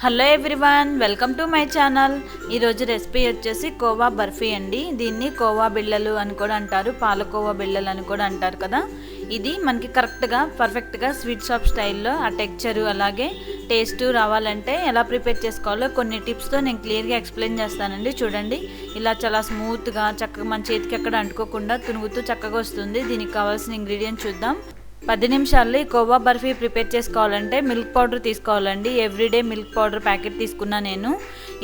Hello everyone, welcome to my channel. ఈరోజు recipe వచ్చేసి కోవా బర్ఫీ అండి. దీన్ని కోవా బిళ్ళలు అని కూడా అంటారు, పాలకోవా బిళ్ళలు అని కూడా అంటారు కదా. ఇది మనకి కరెక్ట్గా పర్ఫెక్ట్గా స్వీట్ షాప్ స్టైల్లో ఆ టెక్చరు అలాగే టేస్ట్ రావాలంటే ఎలా ప్రిపేర్ చేసుకోవాలో కొన్ని టిప్స్తో నేను క్లియర్గా ఎక్స్ప్లెయిన్ చేస్తానండి. చూడండి, ఇలా చాలా స్మూత్గా చక్కగా మన చేతికి ఎక్కడ అంటుకోకుండా తునుగుతూ చక్కగా వస్తుంది. దీనికి కావాల్సిన ఇంగ్రీడియంట్స్ చూద్దాం. 10 నిమిషాల్లో ఈ కోవా బర్ఫీ ప్రిపేర్ చేసుకోవాలంటే మిల్క్ పౌడర్ తీసుకోవాలండి. ఎవ్రీడే మిల్క్ పౌడర్ ప్యాకెట్ తీసుకున్నా నేను.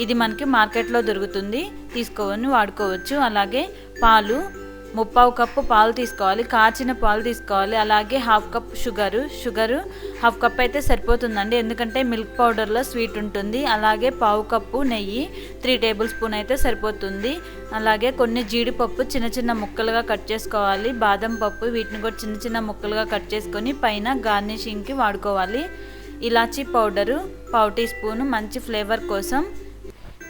ఇది మనకి మార్కెట్లో దొరుకుతుంది, తీసుకోవని వాడుకోవచ్చు. అలాగే పాలు 3/4 కప్పు పాలు తీసుకోవాలి, కాచిన పాలు తీసుకోవాలి. అలాగే 1/2 కప్ షుగరు 1/2 కప్ అయితే సరిపోతుందండి, ఎందుకంటే మిల్క్ పౌడర్లో స్వీట్ ఉంటుంది. అలాగే 1/4 కప్పు నెయ్యి 3 టేబుల్ స్పూన్ అయితే సరిపోతుంది. అలాగే కొన్ని జీడిపప్పు చిన్న చిన్న ముక్కలుగా కట్ చేసుకోవాలి. బాదం పప్పు వీటిని కూడా చిన్న చిన్న ముక్కలుగా కట్ చేసుకొని పైన గార్నిషింగ్కి వాడుకోవాలి. ఇలాచీ పౌడరు 1/4 టీ స్పూను మంచి ఫ్లేవర్ కోసం.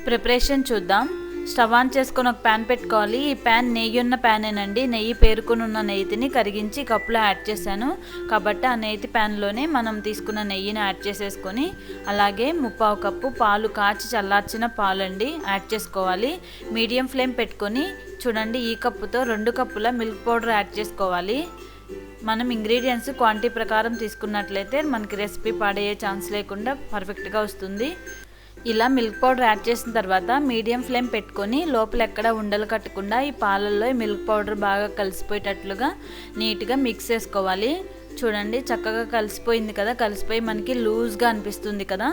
ప్రిపరేషన్ చూద్దాం. స్టవ్ ఆన్ చేసుకొని ఒక ప్యాన్ పెట్టుకోవాలి. ఈ ప్యాన్ నెయ్యి ఉన్న ప్యానేనండి. నెయ్యి పేరుకుని ఉన్న నెయ్యిని కరిగించి కప్పులో యాడ్ చేశాను కాబట్టి ఆ నెయ్యి ప్యాన్లోనే మనం తీసుకున్న నెయ్యిని యాడ్ చేసేసుకొని అలాగే 3/4 కప్పు పాలు కాచి చల్లార్చిన పాలండి యాడ్ చేసుకోవాలి. మీడియం ఫ్లేమ్ పెట్టుకొని చూడండి, ఈ కప్పుతో 2 కప్పుల మిల్క్ పౌడర్ యాడ్ చేసుకోవాలి. మనం ఇంగ్రీడియంట్స్ క్వాంటిటీ ప్రకారం తీసుకున్నట్లయితే మనకి రెసిపీ పాడయ్యే ఛాన్స్ లేకుండా పర్ఫెక్ట్గా వస్తుంది. ఇలా మిల్క్ పౌడర్ యాడ్ చేసిన తర్వాత మీడియం ఫ్లేమ్ పెట్టుకొని లోపల ఎక్కడ ఉండలు కట్టకుండా ఈ పాలల్లో మిల్క్ పౌడర్ బాగా కలిసిపోయేటట్లుగా నీట్గా మిక్స్ చేసుకోవాలి. చూడండి, చక్కగా కలిసిపోయింది కదా. కలిసిపోయి మనకి లూజ్గా అనిపిస్తుంది కదా.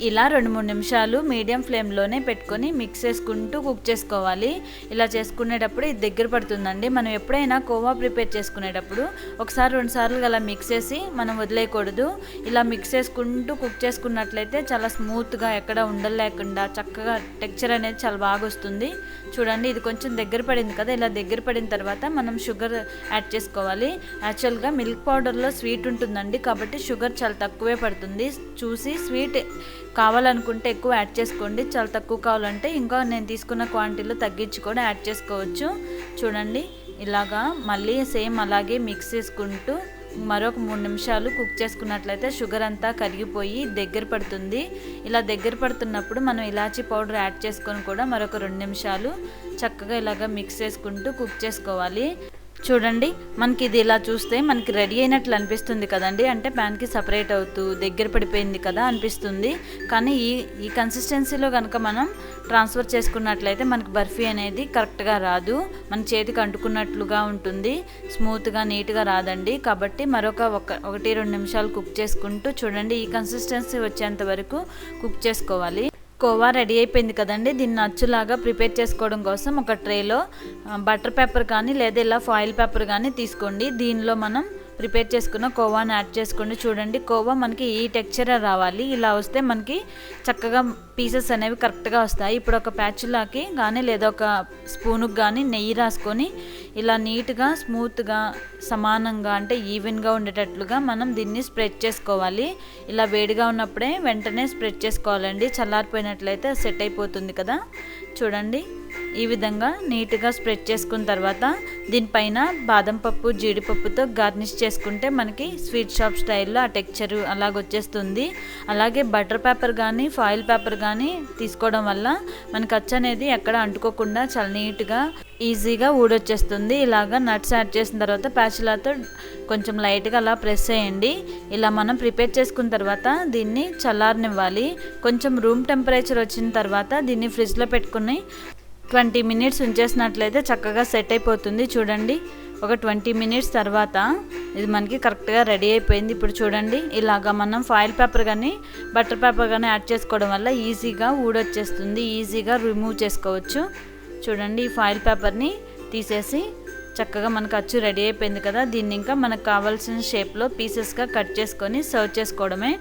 ఇలా 2-3 నిమిషాలు మీడియం ఫ్లేమ్లోనే పెట్టుకొని మిక్స్ చేసుకుంటూ కుక్ చేసుకోవాలి. ఇలా చేసుకునేటప్పుడు ఇది దగ్గర పడుతుందండి. మనం ఎప్పుడైనా కోవా ప్రిపేర్ చేసుకునేటప్పుడు 1-2 సార్లు అలా మిక్స్ చేసి మనం వదిలేయకూడదు. ఇలా మిక్స్ చేసుకుంటూ కుక్ చేసుకున్నట్లయితే చాలా స్మూత్గా ఎక్కడ ఉండలేకుండా చక్కగా టెక్చర్ అనేది చాలా బాగా వస్తుంది. చూడండి, ఇది కొంచెం దగ్గర పడింది కదా. ఇలా దగ్గర పడిన తర్వాత మనం షుగర్ యాడ్ చేసుకోవాలి. యాక్చువల్గా మిల్క్ పౌడర్లో స్వీట్ ఉంటుందండి కాబట్టి షుగర్ చాలా తక్కువే పడుతుంది. చూసి స్వీట్ కావాలనుకుంటే ఎక్కువ యాడ్ చేసుకోండి, చాలా తక్కువ కావాలంటే ఇంకా నేను తీసుకున్న క్వాంటిటీలో తగ్గించి కూడా యాడ్ చేసుకోవచ్చు. చూడండి, ఇలాగా మళ్ళీ సేమ్ అలాగే మిక్స్ చేసుకుంటూ మరొక 3 నిమిషాలు కుక్ చేసుకున్నట్లయితే షుగర్ అంతా కరిగిపోయి దగ్గర పడుతుంది. ఇలా దగ్గర పడుతున్నప్పుడు మనం ఇలాచీ పౌడర్ యాడ్ చేసుకొని కూడా మరొక 2 నిమిషాలు చక్కగా ఇలాగ మిక్స్ చేసుకుంటూ కుక్ చేసుకోవాలి. చూడండి, మనకి ఇది ఇలా చూస్తే మనకి రెడీ అయినట్లు అనిపిస్తుంది కదండి. అంటే ప్యాన్కి సపరేట్ అవుతూ దగ్గర పడిపోయింది కదా అనిపిస్తుంది. కానీ ఈ కన్సిస్టెన్సీలో కనుక మనం ట్రాన్స్ఫర్ చేసుకున్నట్లయితే మనకి బర్ఫీ అనేది కరెక్ట్గా రాదు, మన చేతికి అంటుకున్నట్లుగా ఉంటుంది, స్మూత్గా నీట్గా రాదండి. కాబట్టి మరొక 1-2 నిమిషాలు కుక్ చేసుకుంటూ చూడండి, ఈ కన్సిస్టెన్సీ వచ్చేంత వరకు కుక్ చేసుకోవాలి. కోవా రెడీ అయిపోయింది కదండి. దీన్ని అచ్చులాగా ప్రిపేర్ చేసుకోవడం కోసం ఒక ట్రేలో బటర్ పేపర్ కానీ లేదా ఇలా ఫాయిల్ పేపర్ కానీ తీసుకోండి. దీనిలో మనం ప్రిపేర్ చేసుకున్న కోవాని యాడ్ చేసుకోండి. చూడండి, కోవా మనకి ఈ టెక్చర్ రావాలి. ఇలా వస్తే మనకి చక్కగా పీసెస్ అనేవి కరెక్ట్గా వస్తాయి. ఇప్పుడు ఒక ప్యాచ్లాకి కానీ లేదా ఒక స్పూన్కి కానీ నెయ్యి రాసుకొని ఇలా నీట్గా స్మూత్గా సమానంగా అంటే ఈవెన్గా ఉండేటట్లుగా మనం దీన్ని స్ప్రెడ్ చేసుకోవాలి. ఇలా వేడిగా ఉన్నప్పుడే వెంటనే స్ప్రెడ్ చేసుకోవాలండి, చల్లారిపోయినట్లయితే సెట్ అయిపోతుంది కదా. చూడండి, ఈ విధంగా నీట్గా స్ప్రెడ్ చేసుకున్న తర్వాత దీనిపైన బాదం పప్పు జీడిపప్పుతో గార్నిష్ చేసుకుంటే మనకి స్వీట్ షాప్ స్టైల్లో ఆ టెక్చరు అలాగొచ్చేస్తుంది. అలాగే బటర్ పేపర్ కానీ ఫాయిల్ పేపర్ కానీ తీసుకోవడం వల్ల మనకి అచ్చు అనేది ఎక్కడ అంటుకోకుండా చాలా నీట్గా ఈజీగా ఊడొచ్చేస్తుంది. ఇలాగా నట్స్ యాడ్ చేసిన తర్వాత ప్యాచులతో కొంచెం లైట్గా అలా ప్రెస్ చేయండి. ఇలా మనం ప్రిపేర్ చేసుకున్న తర్వాత దీన్ని చల్లారనివ్వాలి. కొంచెం రూమ్ టెంపరేచర్ వచ్చిన తర్వాత దీన్ని ఫ్రిడ్జ్లో పెట్టుకుని 20 మినిట్స్ ఉంచేసినట్లయితే చక్కగా సెట్ అయిపోతుంది. చూడండి, ఒక 20 మినిట్స్ తర్వాత ఇది మనకి కరెక్ట్గా రెడీ అయిపోయింది. ఇప్పుడు చూడండి, ఇలాగా మనం ఫాయిల్ పేపర్ కానీ బటర్ పేపర్ కానీ యాడ్ చేసుకోవడం వల్ల ఈజీగా ఊడొచ్చేస్తుంది, ఈజీగా రిమూవ్ చేసుకోవచ్చు. చూడండి, ఈ ఫాయిల్ పేపర్ని తీసేసి చక్కగా మనకు అచ్చు రెడీ అయిపోయింది కదా. దీన్ని ఇంకా మనకు కావాల్సిన షేప్లో పీసెస్గా కట్ చేసుకొని సర్వ్ చేసుకోవడమే.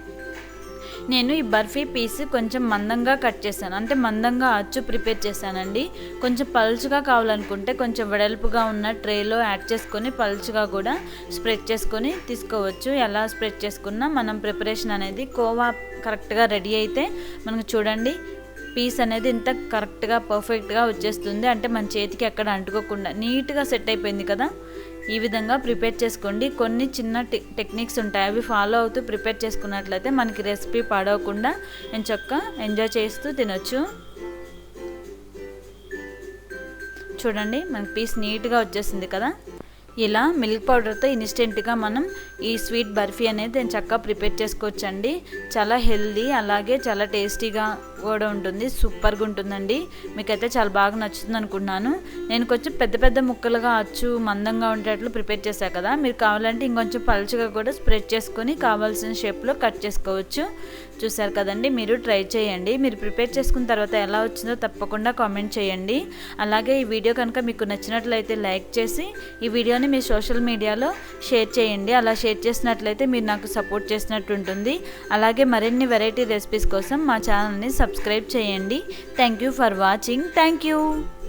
నేను ఈ బర్ఫీ పీస్ కొంచెం మందంగా కట్ చేశాను, అంటే మందంగా అచ్చు ప్రిపేర్ చేశానండి. కొంచెం పలుచుగా కావాలనుకుంటే కొంచెం వెడల్పుగా ఉన్న ట్రేలో యాడ్ చేసుకొని పలుచుగా కూడా స్ప్రెడ్ చేసుకొని తీసుకోవచ్చు. ఎలా స్ప్రెడ్ చేసుకున్నా మనం ప్రిపరేషన్ అనేది కోవా కరెక్ట్గా రెడీ అయితే మనకు చూడండి పీస్ అనేది ఇంత కరెక్ట్గా పర్ఫెక్ట్గా వచ్చేస్తుంది. అంటే మన చేతికి ఎక్కడ అంటుకోకుండా నీట్గా సెట్ అయిపోయింది కదా. ఈ విధంగా ప్రిపేర్ చేసుకోండి. కొన్ని చిన్న టెక్నిక్స్ ఉంటాయి, అవి ఫాలో అవుతూ ప్రిపేర్ చేసుకున్నట్లయితే మనకి రెసిపీ పాడవకుండా ఎంచక్కా ఎంజాయ్ చేస్తూ తినొచ్చు. చూడండి మనకి పీస్ నీట్గా వచ్చేసింది కదా. ఇలా మిల్క్ పౌడర్తో ఇన్స్టెంట్గా మనం ఈ స్వీట్ బర్ఫీ అనేది చక్కగా ప్రిపేర్ చేసుకోవచ్చండి. చాలా హెల్దీ, అలాగే చాలా టేస్టీగా కూడా ఉంటుంది. సూపర్గా ఉంటుందండి. మీకైతే చాలా బాగా నచ్చుతుంది అనుకుంటున్నాను. నేను కొంచెం పెద్ద పెద్ద ముక్కలుగా మందంగా ఉండేట్లు ప్రిపేర్ చేశాను కదా. మీరు కావాలంటే ఇంకొంచెం పలుచగా కూడా స్ప్రెడ్ చేసుకొని కావాల్సిన షేప్లో కట్ చేసుకోవచ్చు. చూసారు కదండి, మీరు ట్రై చేయండి. మీరు ప్రిపేర్ చేసుకున్న తర్వాత ఎలా వచ్చిందో తప్పకుండా కామెంట్ చేయండి. అలాగే ఈ వీడియో కనుక మీకు నచ్చినట్లయితే లైక్ చేసి ఈ వీడియోని మీ సోషల్ మీడియాలో షేర్ చేయండి. అలా షేర్ చేసినట్లయితే మీరు నాకు సపోర్ట్ చేసినట్టు ఉంటుంది. అలాగే మరిన్ని వెరైటీ రెసిపీస్ కోసం మా ఛానల్ని సబ్స్క్రైబ్ చేయండి. Thank you for watching. Thank you.